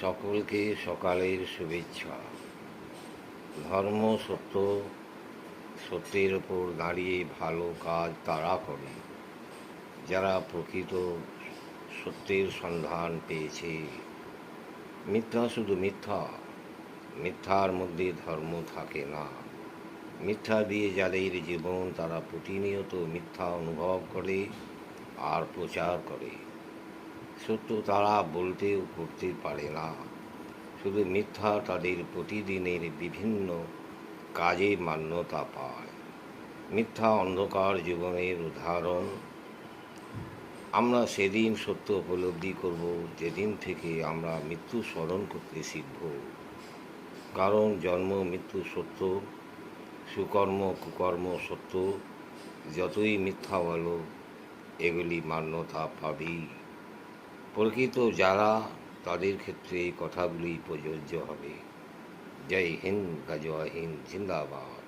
সকলকে সকালের শুভেচ্ছা। ধর্ম সত্য, সত্যের ওপর দাঁড়িয়ে ভালো কাজ তারা করে যারা প্রকৃত সত্যের সন্ধান পেয়েছে। মিথ্যা শুধু মিথ্যা, মিথ্যার মধ্যে ধর্ম থাকে না। মিথ্যা দিয়ে যাদের জীবন, তারা প্রতিনিয়ত মিথ্যা অনুভব করে আর প্রচার করে। সত্য তারা বলতেও করতে পারে না, শুধু মিথ্যা তাদের প্রতিদিনের বিভিন্ন কাজে মান্যতা পায়। মিথ্যা অন্ধকার জীবনের উদাহরণ। আমরা সেদিন সত্য উপলব্ধি করব যেদিন থেকে আমরা মৃত্যু স্মরণ করতে শিখব। কারণ জন্ম মৃত্যু সত্য, সুকর্ম কুকর্ম সত্য। যতই মিথ্যা বলো, এগুলি মান্যতা পাবেই। প্রকৃত যারা, তাদের ক্ষেত্রে এই কথাগুলি প্রযোজ্য হবে। জয় হিন্দ, জয় হিন্দ, জিন্দাবাদ।